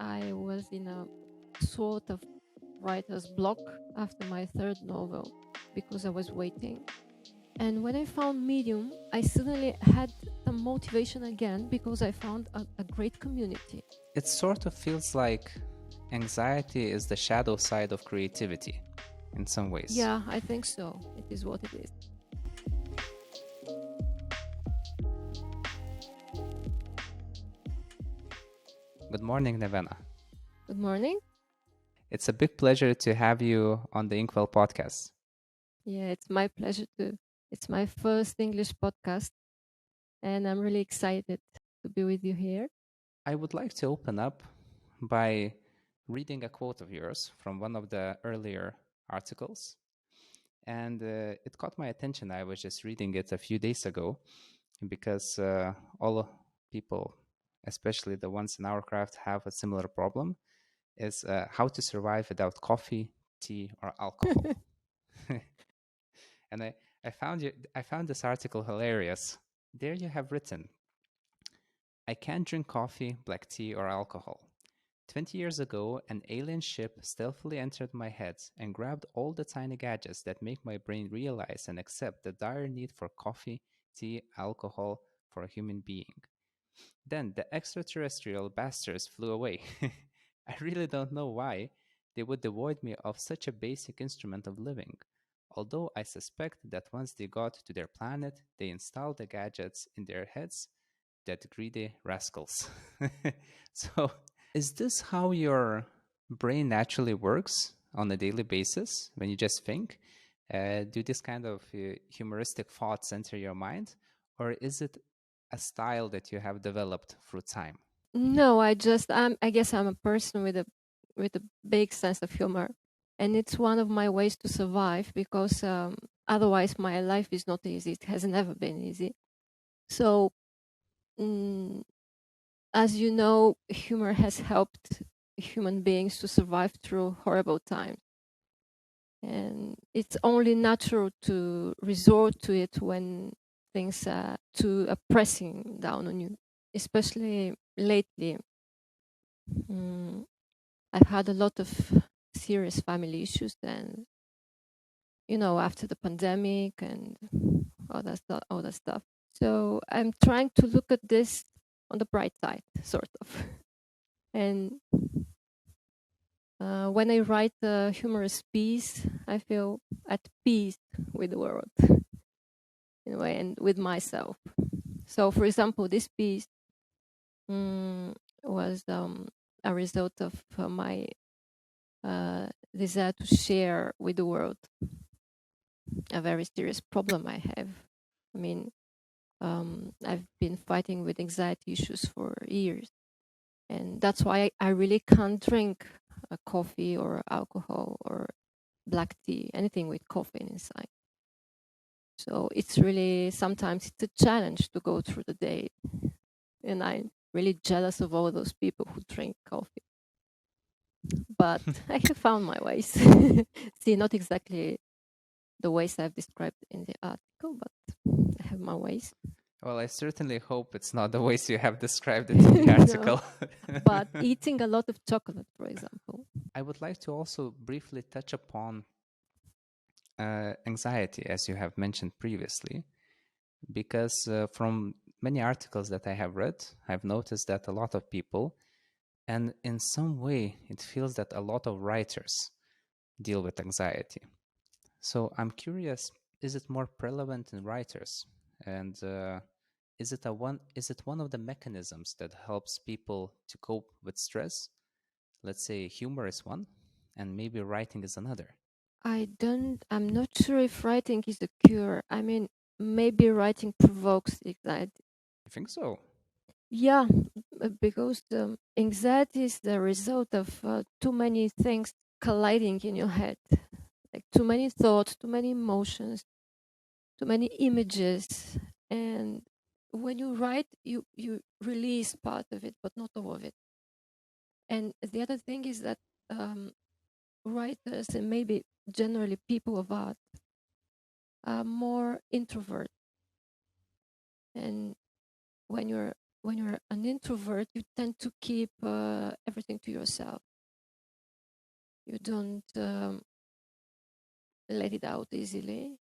I was in a sort of writer's block after my third novel because I was waiting. And when I found Medium, I suddenly had some motivation again because I found a great community. It sort of feels like anxiety is the shadow side of creativity in some ways. Yeah, I think so. It is what it is. Good morning, Nevena. Good morning. It's a big pleasure to have you on the Inkwell podcast. Yeah, it's my pleasure to. It's my first English podcast, and I'm really excited to be with you here. I would like to open up by reading a quote of yours from one of the earlier articles. And it caught my attention. I was just reading it a few days ago because all people, especially the ones in our craft, have a similar problem is how to survive without coffee, tea, or alcohol. And I found this article hilarious. There you have written, I can't drink coffee, black tea, or alcohol. 20 years ago, an alien ship stealthily entered my head and grabbed all the tiny gadgets that make my brain realize and accept the dire need for coffee, tea, alcohol for a human being. Then the extraterrestrial bastards flew away. I really don't know why they would devoid me of such a basic instrument of living. Although I suspect that once they got to their planet, they installed the gadgets in their heads, that greedy rascals. So, is this how your brain naturally works on a daily basis when you just think? Do this kind of humoristic thoughts enter your mind, or is it a style that you have developed through time? No, I guess I'm a person with a big sense of humor, and it's one of my ways to survive because otherwise my life is not easy. It has never been easy. So, mm, as you know, humor has helped human beings to survive through horrible times, and it's only natural to resort to it when things are too pressing down on you, especially lately. Mm, I've had a lot of serious family issues, and after the pandemic and all that stuff. So I'm trying to look at this on the bright side, sort of. And when I write a humorous piece, I feel at peace with the world, in a way, and with myself. So, for example, this piece was a result of my desire to share with the world a very serious problem I have. I mean, I've been fighting with anxiety issues for years, and that's why I really can't drink coffee or alcohol or black tea, anything with caffeine inside. So it's really sometimes it's a challenge to go through the day, and I'm really jealous of all those people who drink coffee. But I have found my ways. See, not exactly the ways I've described in the article, but I have my ways. Well, I certainly hope it's not the ways you have described it in the No, article. but eating a lot of chocolate, for example. I would like to also briefly touch upon anxiety, as you have mentioned previously, because from many articles that I have read, I've noticed that a lot of people, and in some way, it feels that a lot of writers deal with anxiety. So I'm curious: is it more prevalent in writers, and is it one of the mechanisms that helps people to cope with stress? Let's say humor is one, and maybe writing is another. I'm not sure if writing is the cure. I mean, maybe writing provokes anxiety. You think so? Yeah, because anxiety is the result of too many things colliding in your head, like too many thoughts, too many emotions, too many images. And when you write, you release part of it, but not all of it. And the other thing is that um, writers and maybe generally people of art are more introvert. And when you're when you're an introvert, you tend to keep everything to yourself. You don't let it out easily.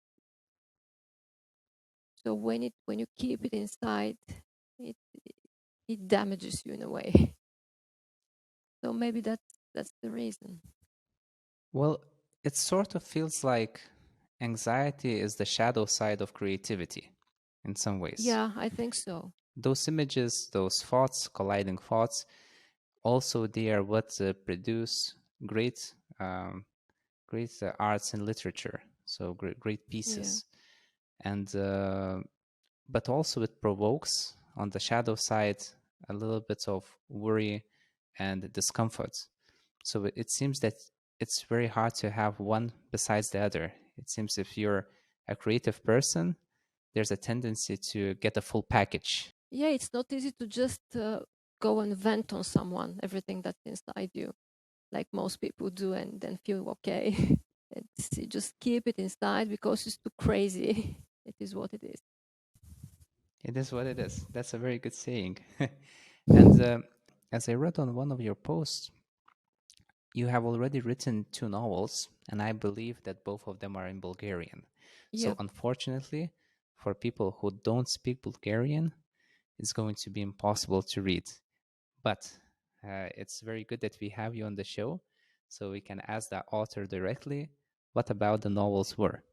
So when you keep it inside, it it damages you in a way. So maybe that's the reason. Well, it sort of feels like anxiety is the shadow side of creativity in some ways. Yeah, I think so. Those images, those thoughts, colliding thoughts, also they are what produce great, great arts and literature. So great Yeah. pieces, and but also it provokes on the shadow side a little bit of worry and discomfort. So it seems that it's very hard to have one besides the other. It seems if you're a creative person, there's a tendency to get a full package. Yeah, it's not easy to just go and vent on someone everything that's inside you, like most people do, and then feel okay. You just keep it inside because it's too crazy. It is what it is. It is what it is. That's a very good saying. And as I read on one of your posts, you have already written two novels, and I believe that both of them are in Bulgarian. So, Yeah. unfortunately, for people who don't speak Bulgarian, it's going to be impossible to read. But it's very good that we have you on the show, so we can ask the author directly what about the novels were.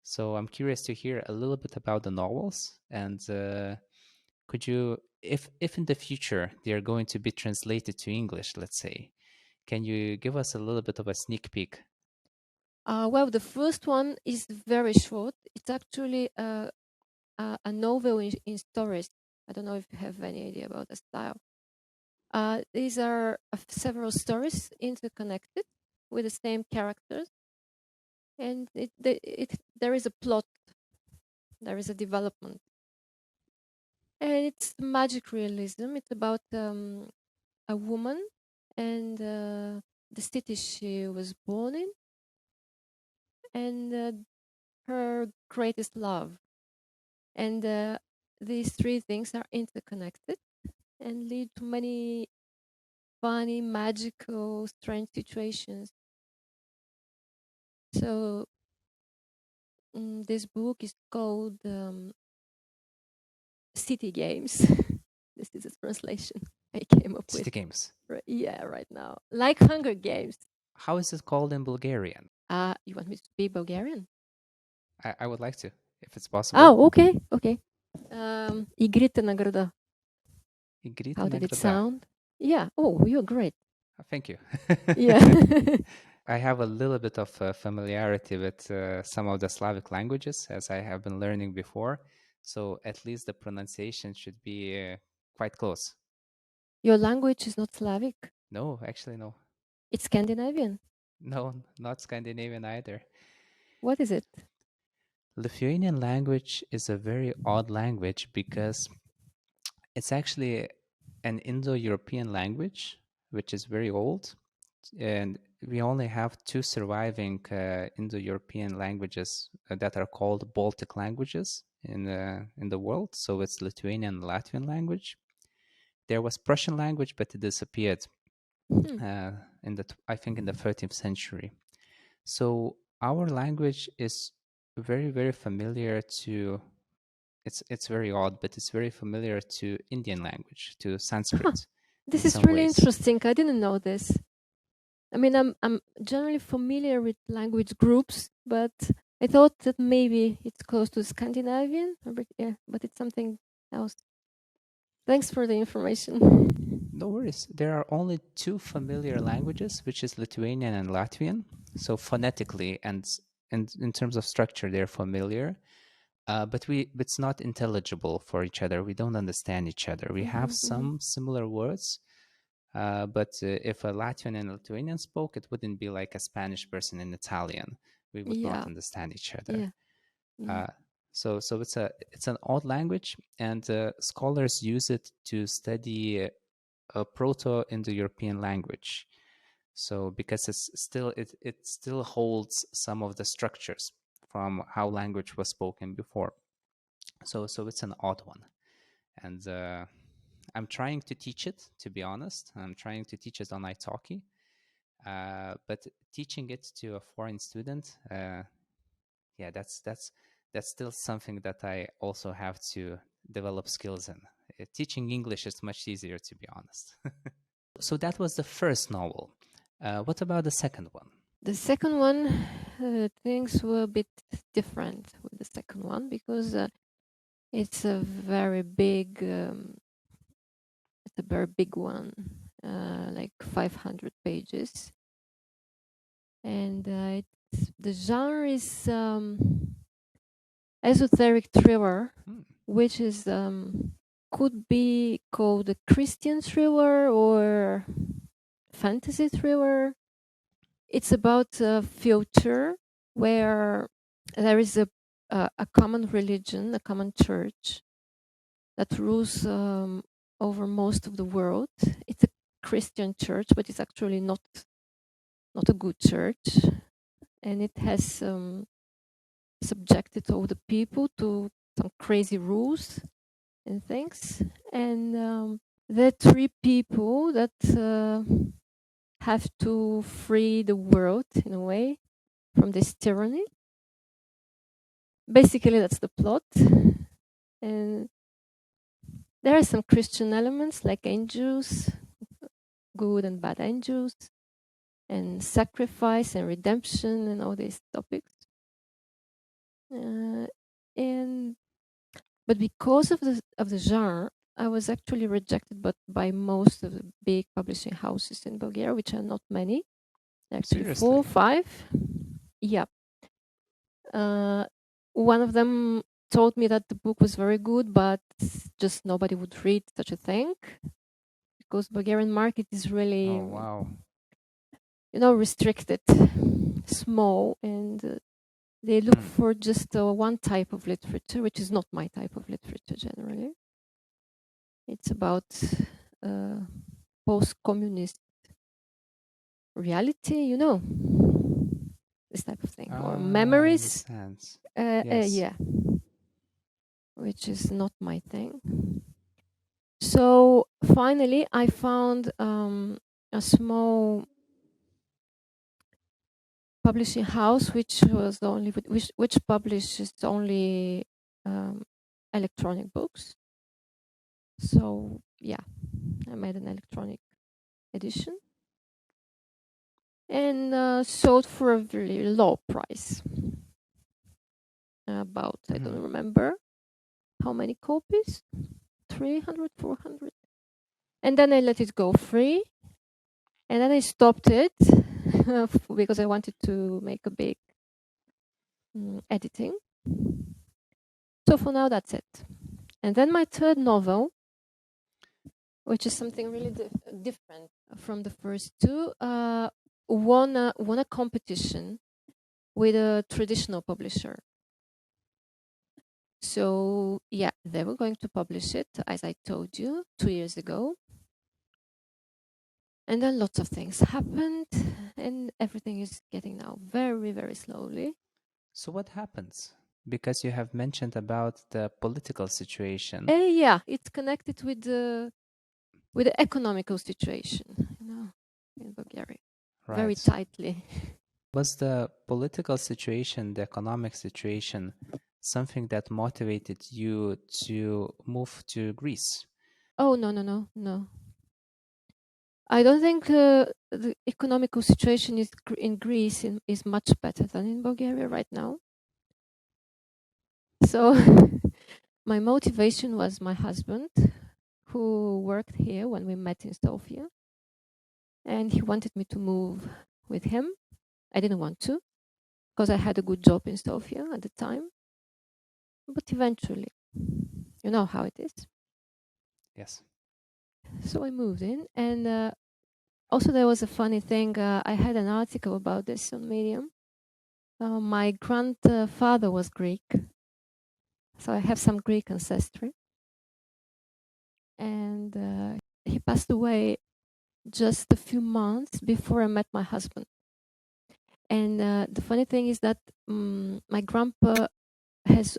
So, I'm curious to hear a little bit about the novels, and could you, if in the future they are going to be translated to English, let's say, can you give us a little bit of a sneak peek? Well, the first one is very short. It's actually a novel in stories. I don't know if you have any idea about the style. These are several stories interconnected with the same characters, and there is a plot, there is a development, and it's magic realism. It's about a woman and the city she was born in, and her greatest love, and these three things are interconnected and lead to many funny, magical, strange situations. So this book is called City Games. This is a translation I came up with. City Games. Yeah, right now. Like Hunger Games. How is it called in Bulgarian? You want me to speak Bulgarian? I would like to, if it's possible. Oh, okay, okay. Игрите на града. Игрите How на did it града. sound? Yeah. Oh, you're great. Thank you. Yeah. I have a little bit of familiarity with some of the Slavic languages, as I have been learning before. So at least the pronunciation should be quite close. Your language is not Slavic. No, actually, no. It's Scandinavian. No, not Scandinavian either. What is it? Lithuanian language is a very odd language because it's actually an Indo-European language, which is very old, and we only have two surviving Indo-European languages that are called Baltic languages in the world. So it's Lithuanian and Latvian language. There was Prussian language, but it disappeared Hmm. in the I think in the 13th century. So our language is very familiar to it's very odd, but it's very familiar to Indian language, to Huh. Sanskrit This in is some really ways. interesting. I didn't know this. I mean, I'm generally familiar with language groups, but I thought that maybe it's close to Scandinavian. Yeah, but it's something else. Thanks for the information. No worries. There are only two familiar languages, which is Lithuanian and Latvian. So phonetically and in terms of structure, they're familiar. But it's not intelligible for each other. We don't understand each other. We have Hmm, hmm. some similar words, but if a Latvian and Lithuanian spoke, it wouldn't be like a Spanish person in Italian. We would not Yeah, understand each other. yeah, yeah. Uh, so it's an odd language, and scholars use it to study a Proto-Indo-European language. So because it still holds some of the structures from how language was spoken before. So it's an odd one, and I'm trying to teach it, to be honest. I'm trying to teach it on italki, but teaching it to a foreign student, yeah, that's still something that I also have to develop skills in. Teaching English is much easier, to be honest. So that was the first novel. What about the second one? The second one, things were a bit different with the second one because it's a very big, it's a very big one, like 500 pages, and the genre is esoteric thriller, which is could be called a Christian thriller or fantasy thriller. It's about a future where there is a common religion, a common church that rules over most of the world. It's a Christian church, but it's actually not a good church, and it has subjected all the people to some crazy rules and things. And there are three people that have to free the world in a way from this tyranny. Basically, that's the plot. And there are some Christian elements like angels, good and bad angels, and sacrifice and redemption and all these topics. And but because of the genre, I was actually rejected, but by most of the big publishing houses in Bulgaria, which are not many, actually Seriously? 4, 5. Yeah. One of them told me that the book was very good, but just nobody would read such a thing because Bulgarian market is really, Oh, wow. restricted, small, and they look for just one type of literature, which is not my type of literature generally. It's about post-communist reality, this type of thing, or I memories. understand. Yes. Yeah, which is not my thing. So finally, I found a small publishing house which publishes only electronic books. So yeah, I made an electronic edition and sold for a very low price. About I don't remember how many copies, 300, 400, and then I let it go free, and then I stopped it because I wanted to make a big editing. So for now, that's it. And then my third novel, which is something really different from the first two, won a competition with a traditional publisher. So yeah, they were going to publish it, as I told you, 2 years ago. And then lots of things happened, and everything is getting now very, very slowly. So what happens? Because you have mentioned about the political situation. Yeah, it's connected with the economical situation, in Bulgaria, very Right. tightly. Was the political situation, the economic situation, something that motivated you to move to Greece? Oh, no, no, no, no. I don't think the economical situation in Greece is much better than in Bulgaria right now. So my motivation was my husband, who worked here when we met in Sofia, and he wanted me to move with him. I didn't want to because I had a good job in Sofia at the time, but eventually, you know how it is. Yes. So I moved in, and also there was a funny thing. I had an article about this on Medium. My grandfather was Greek, so I have some Greek ancestry, and he passed away just a few months before I met my husband. And the funny thing is that my grandpa has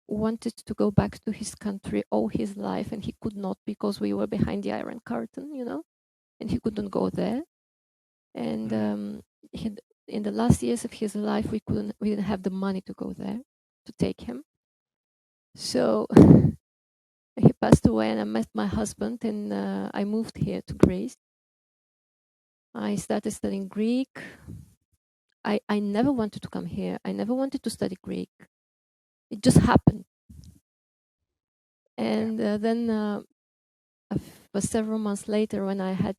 wanted to go back to his country all his life, and he could not because we were behind the Iron Curtain, and he couldn't go there. And Mm. he, in the last years of his life, we didn't have the money to go there to take him. So he passed away, and I met my husband, and I moved here to Greece. I started studying Greek. I never wanted to come here. I never wanted to study Greek. It just happened. Yeah. And then for several months later, when I had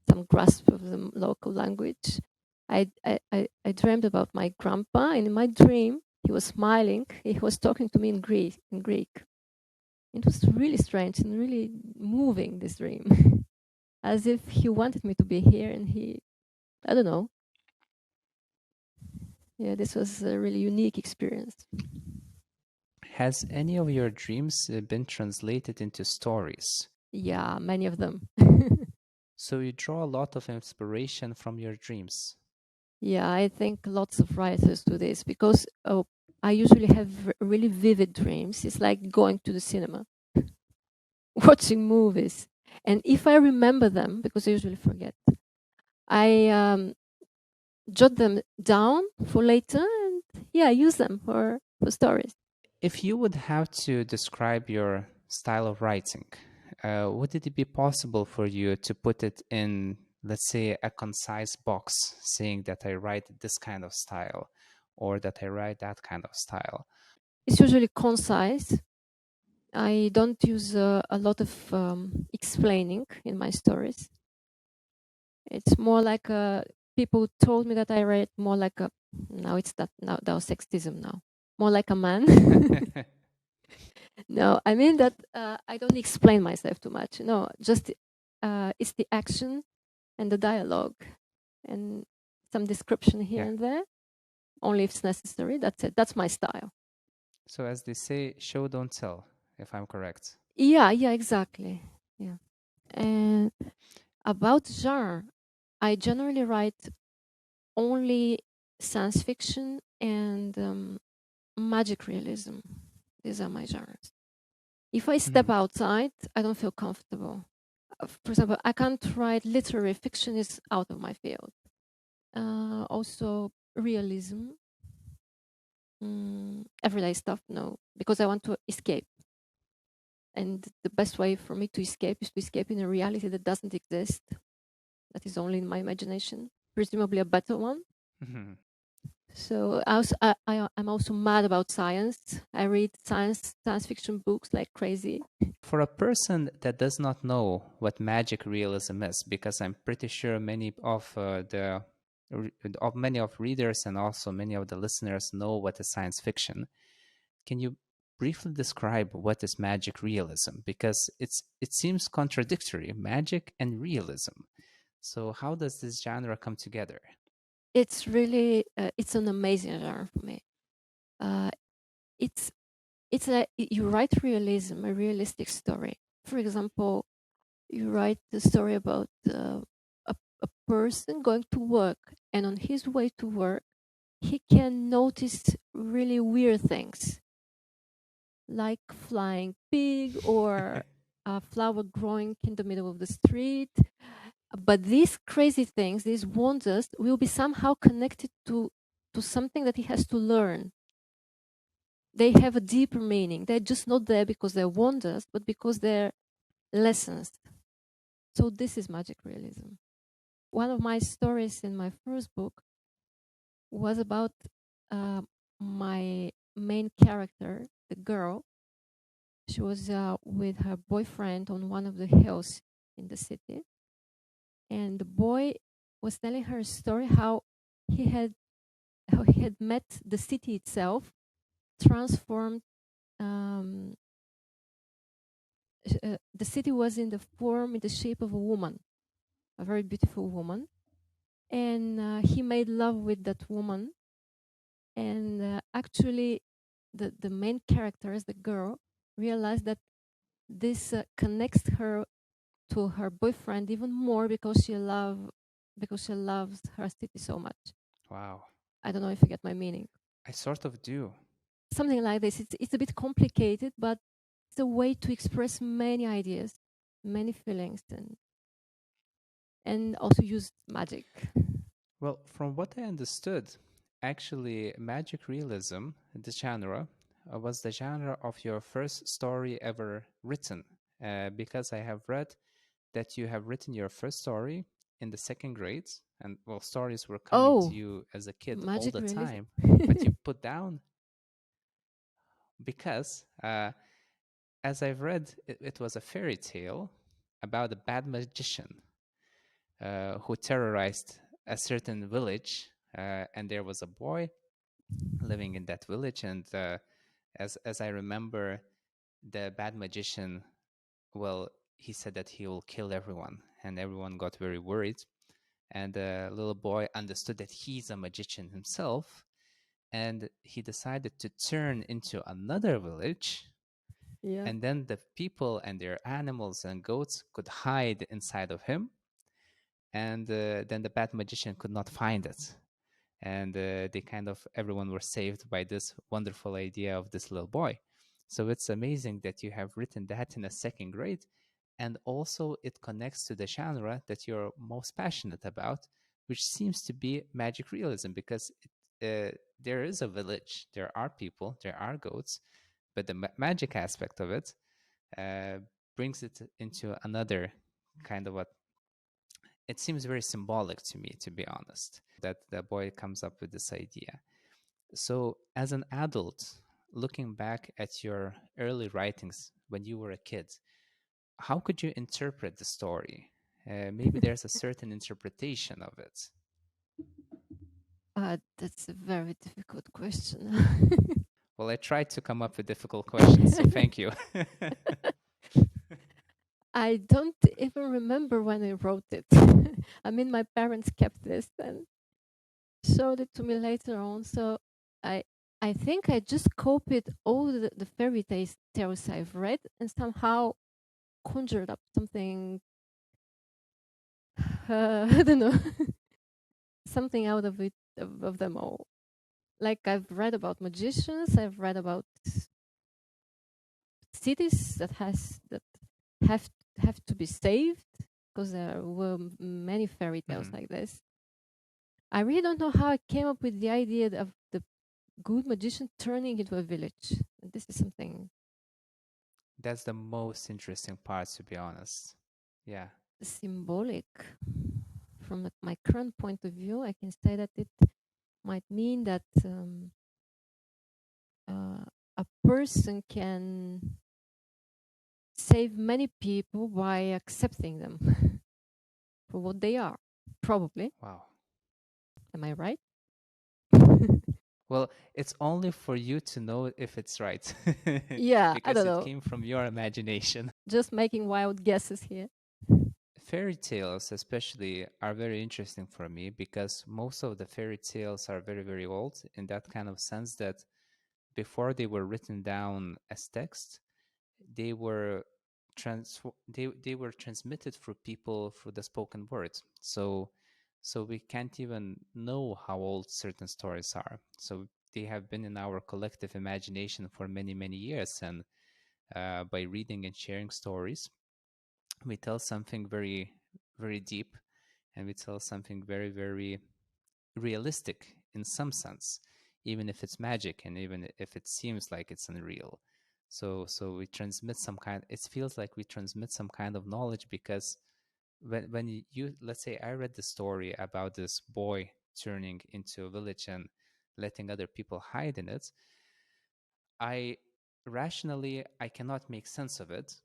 some grasp of the local language, I dreamed about my grandpa. And in my dream, he was smiling. He was talking to me in Greek. It was really strange and really moving, this dream, as if he wanted me to be here. And I don't know. Yeah, this was a really unique experience. Has any of your dreams been translated into stories? Yeah, many of them. So you draw a lot of inspiration from your dreams. Yeah, I think lots of writers do this because I usually have really vivid dreams. It's like going to the cinema, watching movies. And if I remember them, because I usually forget, I jot them down for later and, yeah, use them for stories. If you would have to describe your style of writing, would it be possible for you to put it in, let's say, a concise box saying that I write this kind of style or that I write that kind of style? It's usually concise. I don't use a lot of explaining in my stories. It's more like people told me that I write more like a, now it's now that was sexism now, more like a man. No, I mean that I don't explain myself too much. No, just it's the action and the dialogue and some description here Yeah. and there, only if it's necessary. That's it. That's my style. So, as they say, show don't tell, if I'm correct. Yeah, yeah, exactly. Yeah. And about genre, I generally write only science fiction and magic realism. These are my genres. If I step Mhm. outside, I don't feel comfortable. For example, I can't write literary fiction; is out of my field. Also, realism, everyday stuff. No, because I want to escape, and the best way for me to escape is to escape in a reality that doesn't exist. That is only in my imagination. Presumably, a better one. Mhm. So I'm also mad about science. I read science fiction books like crazy. For a person that does not know what magic realism is, because I'm pretty sure many of many of readers and also many of the listeners know what is science fiction. Can you briefly describe what is magic realism? Because it seems contradictory, magic and realism. So how does this genre come together? It's really it's an amazing genre for me. Uh, it's you write realism, a realistic story. For example, you write the story about a person going to work, and on his way to work, he can notice really weird things like flying pig or a flower growing in the middle of the street. But these crazy things, these wonders, will be somehow connected to something that he has to learn. They have a deeper meaning. They're just not there because they're wonders, but because they're lessons. So this is magic realism. One of my stories in my first book was about uh, my main character, the girl. She was with her boyfriend on one of the hills in the city, and the boy was telling her a story he had how he had met the city itself, transformed. Um, the city was in the shape of a woman, a very beautiful woman, and he made love with that woman. And actually, the main character, is the girl, realized that this connects her to her boyfriend even more because she loves her city so much. Wow, I don't know if you get my meaning. I sort of do. something like this. It's a bit complicated, but it's a way to express many ideas, many feelings, and also use magic. Well, from what I understood, actually, magic realism, the genre, was the genre of your first story ever written. Because I have read that you have written your first story in the second grade, and well, stories were coming to Oh, you as a kid all magic the realism. time, but you put down because, as I've read, it was a fairy tale about a bad magician who terrorized a certain village, and there was a boy living in that village, and as I remember, the bad magician, well, he said that he will kill everyone, and everyone got very worried. And the little boy understood that he's a magician himself, and he decided to turn into another village. Yeah. And then the people and their animals and goats could hide inside of him, and then the bad magician could not find it. And they kind of everyone were saved by this wonderful idea of this little boy. So it's amazing that you have written that in a second grade, and also it connects to the genre that you're most passionate about, which seems to be magic realism, because there is a village, there are people, there are goats, but the magic aspect of it uh, brings it into another kind of what it seems very symbolic to me, to be honest, that the boy comes up with this idea. So, as an adult, looking back at your early writings when you were a kid, how could you interpret the story? Maybe there's a certain interpretation of it. That's a very difficult question. Well, I tried to come up with difficult questions, so thank you. I don't even remember when I wrote it. I mean, my parents kept this and showed it to me later on. So I I think I just copied all the fairy tales I've read and somehow conjured up something. I don't know, something out of it of them all. Like I've read about magicians, I've read about cities that have have to be saved because there were many fairy tales Mhm. like this. I really don't know how I came up with the idea of the good magician turning into a village. This is something That's the most interesting part, to be honest. Yeah. symbolic. From my current point of view, I can say that it might mean that uh, a person can save many people by accepting them for what they are. Probably. Wow. Am I right? Well, it's only for you to know if it's right, Yeah, I because don't it know. came from your imagination. Just making wild guesses here. Fairy tales, especially, are very interesting for me because most of the fairy tales are very, very old in that kind of sense that before they were written down as text, they were they were transmitted through people through the spoken word. So we can't even know how old certain stories are. So they have been in our collective imagination for many, many years, and by reading and sharing stories, we tell something very, very deep, and we tell something very, very realistic in some sense, even if it's magic and even if it seems like it's unreal. So we transmit some kind. It feels like we transmit some kind of knowledge because when you let's say I read the story about this boy turning into a village and letting other people hide in it, I rationally I cannot make sense of it,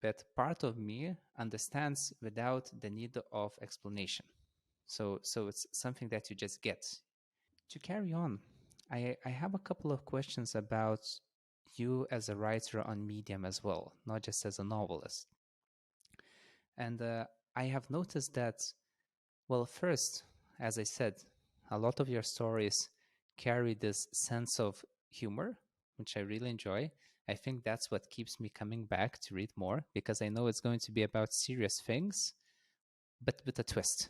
but part of me understands without the need of explanation. So it's something that you just get. To carry on, I have a couple of questions about you as a writer on Medium as well, not just as a novelist. And I have noticed that, well, first, as I said, a lot of your stories carry this sense of humor, which I really enjoy. I think that's what keeps me coming back to read more because I know it's going to be about serious things, but with a twist,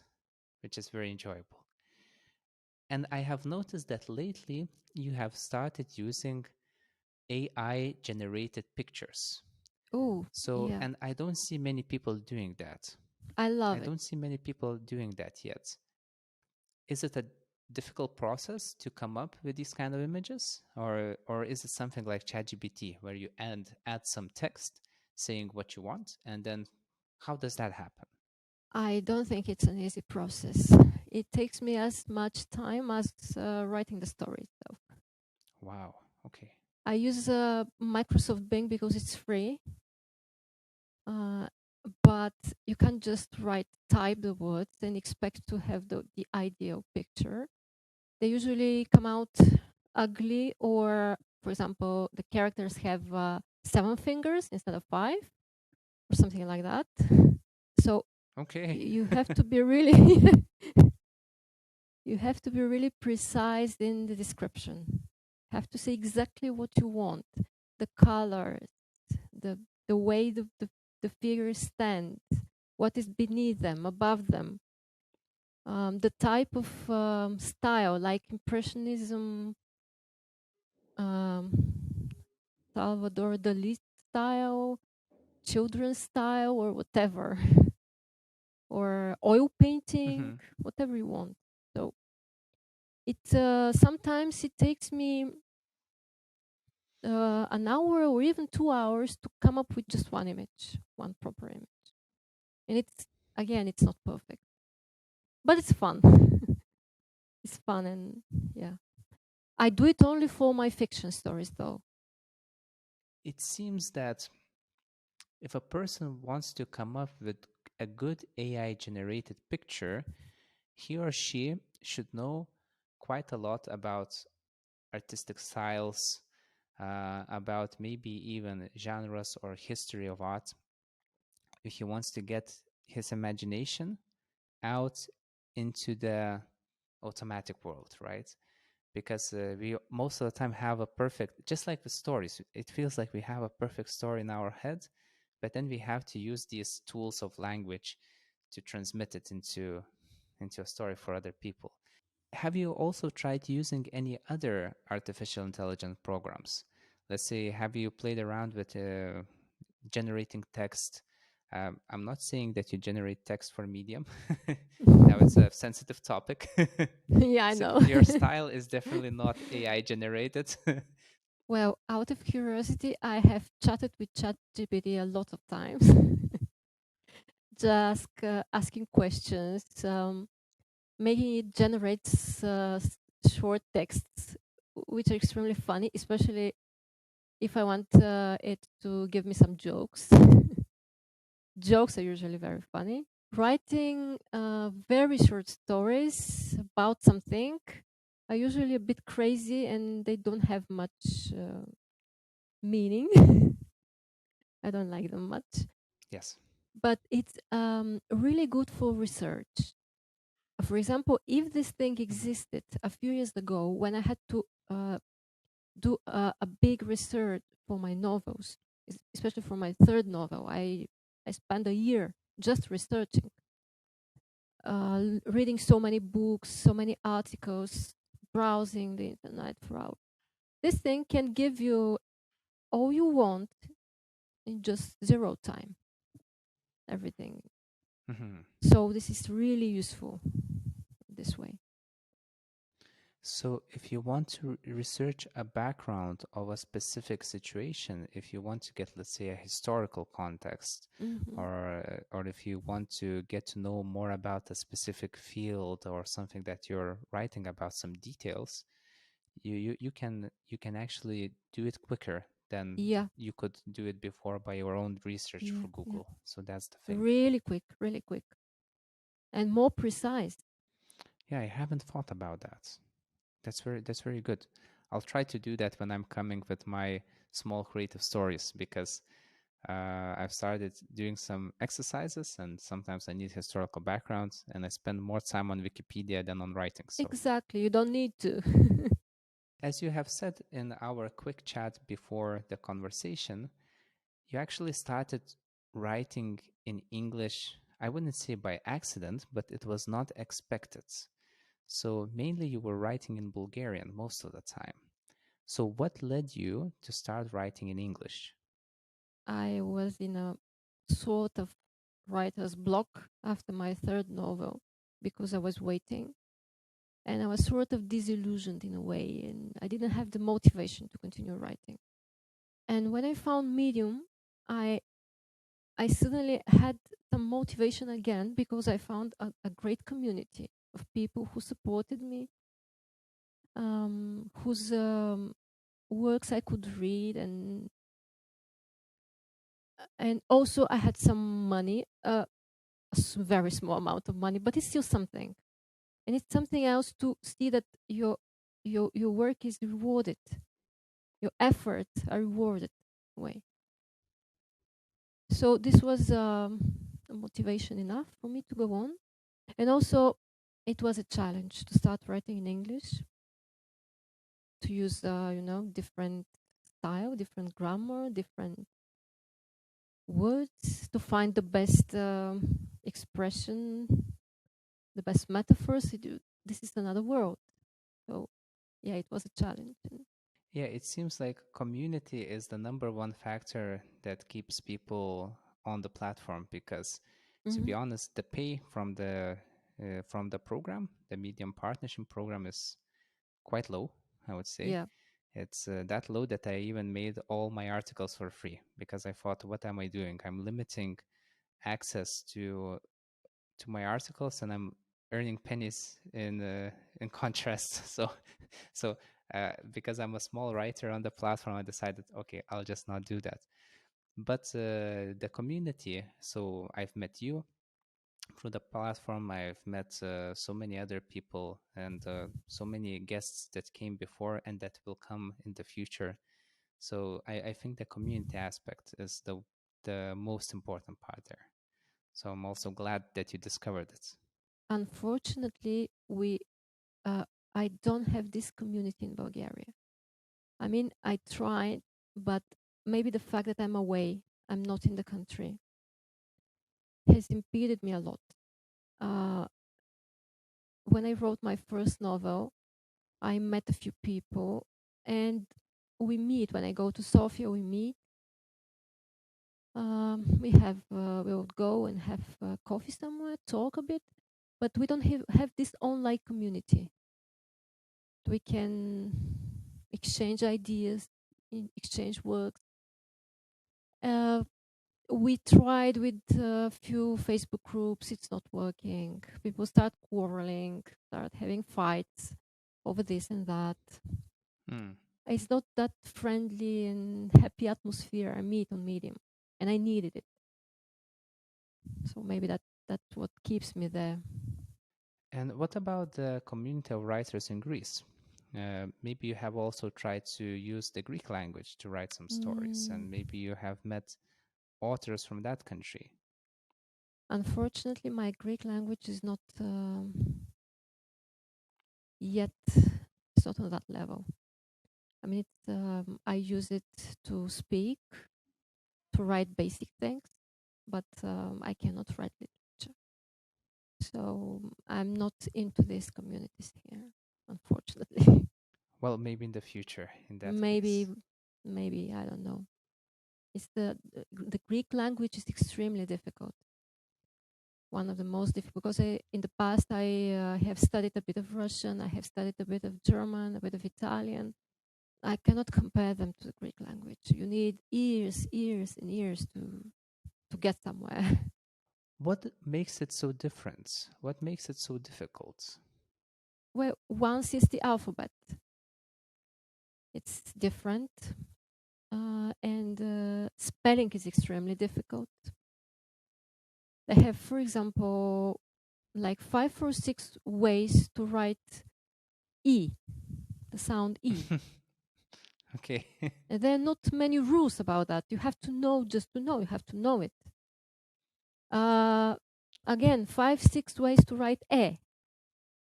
which is very enjoyable. And I have noticed that lately you have started using AI generated pictures. Oh, So, yeah. and I don't see many people doing that. I I love it. don't see many people doing that yet. Is it a difficult process to come up with these kind of images, or is it something like ChatGPT where you add some text saying what you want, and then how does that happen? I don't think it's an easy process. It takes me as much time as writing the story itself. Wow. Okay. I use Microsoft Bing because it's free, uh, but you can't just type the words and expect to have the ideal picture. They usually come out ugly, or, for example, the characters have 7 fingers instead of 5, or something like that. So Okay. you have to be really you have to be really precise in the description. You have to say exactly what you want, the colors, the the way the figures stand, what is beneath them, above them, the type of style, like Impressionism, um, Salvador Dali style, children's style, or whatever, or oil painting, Hmm. whatever you want. So it sometimes it takes me an hour or even 2 hours to come up with just one image, one proper image. And it's, again, it's not perfect, but it's fun. It's fun, and yeah. I do it only for my fiction stories, though. It seems that if a person wants to come up with a good AI generated picture, he or she should know quite a lot about artistic styles, about maybe even genres or history of art. If he wants to get his imagination out into the automatic world, right? Because we most of the time have a perfect, just like the stories, it feels like we have a perfect story in our head, but then we have to use these tools of language to transmit it into a story for other people. Have you also tried using any other artificial intelligence programs? Let's say, have you played around with generating text? I'm not saying that you generate text for Medium. Now it's a sensitive topic. Yeah, I So know. your style is definitely not AI generated. Well, out of curiosity, I have chatted with ChatGPT a lot of times, just asking questions, making it generate short texts, which are extremely funny, especially if I want it to give me some jokes. Jokes are usually very funny. Writing very short stories about something are usually a bit crazy, and they don't have much meaning. I don't like them much. Yes. But it's really good for research. For example, if this thing Mhm. existed a few years ago when I had to do a big research for my novels, especially for my third novel, I spent a year just researching, reading so many books, so many articles, browsing the internet throughout. This thing can give you all you want in just zero time, everything. Mhm. So this is really useful this way. So, if you want to research a background of a specific situation, if you want to get, let's say, a historical context, Hmm. or if you want to get to know more about a specific field or something that you're writing about, some details, you can actually do it quicker than Yeah, you could do it before by your own research yeah, for yeah. Google. So that's the thing. Really quick, and more precise. Yeah, I haven't thought about that. That's very good. I'll try to do that when I'm coming with my small creative stories, because I've started doing some exercises, and sometimes I need historical backgrounds, and I spend more time on Wikipedia than on writing. So, Exactly. You don't need to. as you have said in our quick chat before the conversation, you actually started writing in English. I wouldn't say by accident, but it was not expected. So mainly you were writing in Bulgarian most of the time. So, what led you to start writing in English? I was in a sort of writer's block after my third novel because I was waiting, and I was sort of disillusioned in a way, and I didn't have the motivation to continue writing. And when I found Medium, I I suddenly had some motivation again because I found a great community of people who supported me, whose works I could read, and also I had some money, very small amount of money, but it's still something, and it's something else to see that your work is rewarded, your efforts are rewarded way. So this was a motivation enough for me to go on, and also it was a challenge to start writing in English, to use different style, different grammar, different words, to find the best expression, the best metaphors. This is another world. So yeah, it was a challenge. Yeah, it seems like community is the number one factor that keeps people on the platform because, to Mm-hmm. be honest, the pay from the program, the Medium Partnership program, is quite low. I would say Yeah, it's that low that I even made all my articles for free because I thought, what am I doing? I'm limiting access to my articles, and I'm earning pennies in contrast. So because I'm a small writer on the platform, I decided, okay, I'll just not do that. But the community, so I've met you through the platform. I've met so many other people and so many guests that came before and that will come in the future. So I think the community aspect is the most important part there. So I'm also glad that you discovered it. unfortunately, we I don't have this community in Bulgaria. I mean, I tried, but maybe the fact that I'm away, I'm not in the country, has impeded me a lot. Uh, when I wrote my first novel, I met a few people, and we meet when I go to Sofia. We meet. We would go and have coffee somewhere, talk a bit, but we don't have this online community. We can exchange ideas, exchange works. Uh, we tried with a few Facebook groups. It's not working. People start quarreling, start having fights over this and that. Hmm. It's not that friendly and happy atmosphere I meet on Medium, and I needed it. So maybe that's what keeps me there. And what about the community of writers in Greece? Maybe you have also tried to use the Greek language to write some stories, Mm, and maybe you have met authors from that country. unfortunately, my Greek language is not yet. It's not on that level. I mean, I use it to speak, to write basic things, but I cannot write literature. So I'm not into these communities here, unfortunately. Well, maybe in the future, in that maybe, case. maybe I don't know. It's the Greek language is extremely difficult. One of the most difficult because in the past I have studied a bit of Russian, I have studied a bit of German, a bit of Italian. I cannot compare them to the Greek language. You need years and years to get somewhere. What makes it so different? What makes it so difficult? Well, once is the alphabet. It's different, and spelling is extremely difficult. They have, for example, like 5 or 6 ways to write E, the sound E. Okay. And there are not many rules about that. You have to know just to know. You have to know it. Uh, again, 5, 6 ways to write E.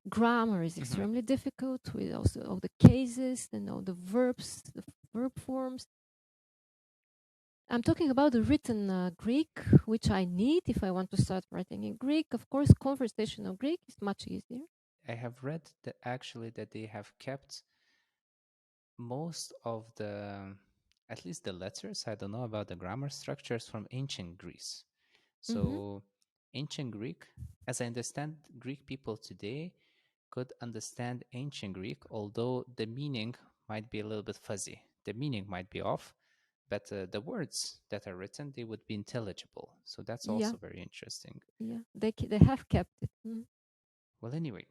Grammar is Mhm. extremely difficult with also all the cases and all the verbs, the verb forms. I'm talking about the written Greek, which I need if I want to start writing in Greek. Of course, conversational Greek is much easier. I have read that actually that they have kept most of the, at least the letters, I don't know about the grammar structures from ancient Greece. Mm-hmm. So, ancient Greek, as I understand, Greek people today could understand ancient Greek, although the meaning might be a little bit fuzzy. The meaning might be off, but the words that are written, they would be intelligible. So that's Yeah, also very interesting. yeah. They have kept it. Well, anyway,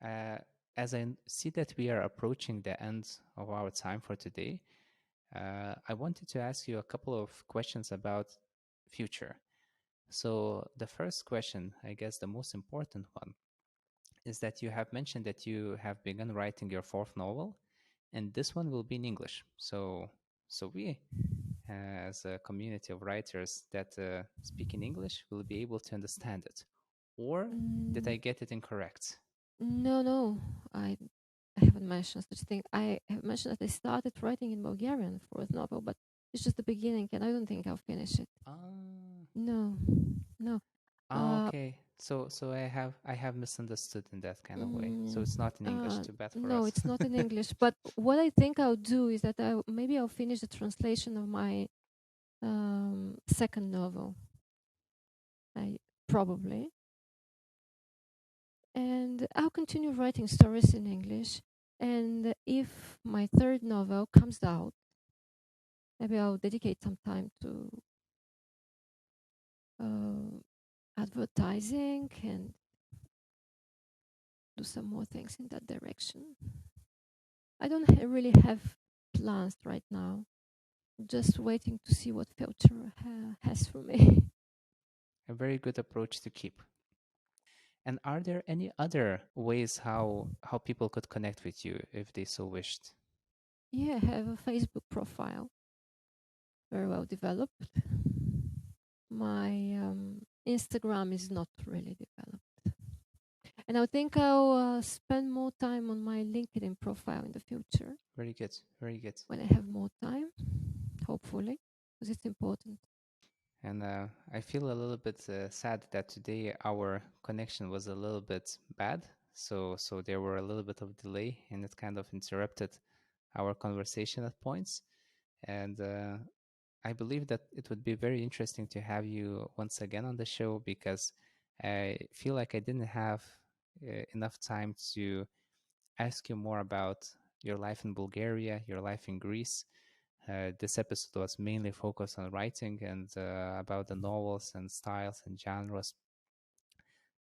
uh, as I see that we are approaching the end of our time for today, I wanted to ask you a couple of questions about future. So the first question, I guess the most important one, is that you have mentioned that you have begun writing your fourth novel, and this one will be in English. So we, as a community of writers that speak in English, will be able to understand it. Or did I Mm, get it incorrect? no, no. I I haven't mentioned such thing. I have mentioned that I started writing in Bulgarian for a novel, but it's just the beginning, and I don't think I'll finish it. Ah, No, no. Uh, okay. So I have misunderstood in that kind of way. So mm, it's not in English. Too bad for no, us. it's not in English. But what I think I'll do is that maybe I'll finish the translation of my second novel. I probably, and I'll continue writing stories in English. And if my third novel comes out, maybe I'll dedicate some time to uh, advertising and do some more things in that direction. I don't really have plans right now. Just waiting to see what future has for me. A very good approach to keep. And are there any other ways how people could connect with you if they so wished? Yeah, I have a Facebook profile, very well developed. My Instagram is not really developed. And I think I'll spend more time on my LinkedIn profile in the future Very good. Very good. when I have more time, hopefully, because it's important. And I feel a little bit sad that today our connection was a little bit bad. So there were a little bit of delay, and it kind of interrupted our conversation at points. And I believe that it would be very interesting to have you once again on the show because I feel like I didn't have enough time to ask you more about your life in Bulgaria, your life in Greece. This episode was mainly focused on writing and about the novels and styles and genres.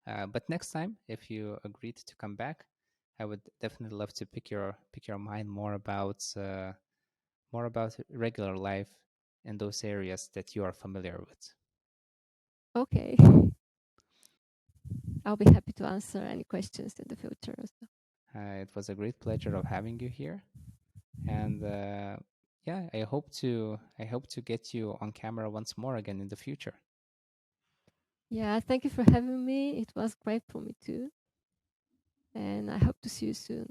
But next time, if you agreed to come back, I would definitely love to pick your mind more about regular life in those areas that you are familiar with. Okay, I'll be happy to answer any questions in the future. So. It was a great pleasure of having you here, and yeah, I hope to get you on camera once more again in the future. Yeah, thank you for having me. It was great for me too. And I hope to see you soon.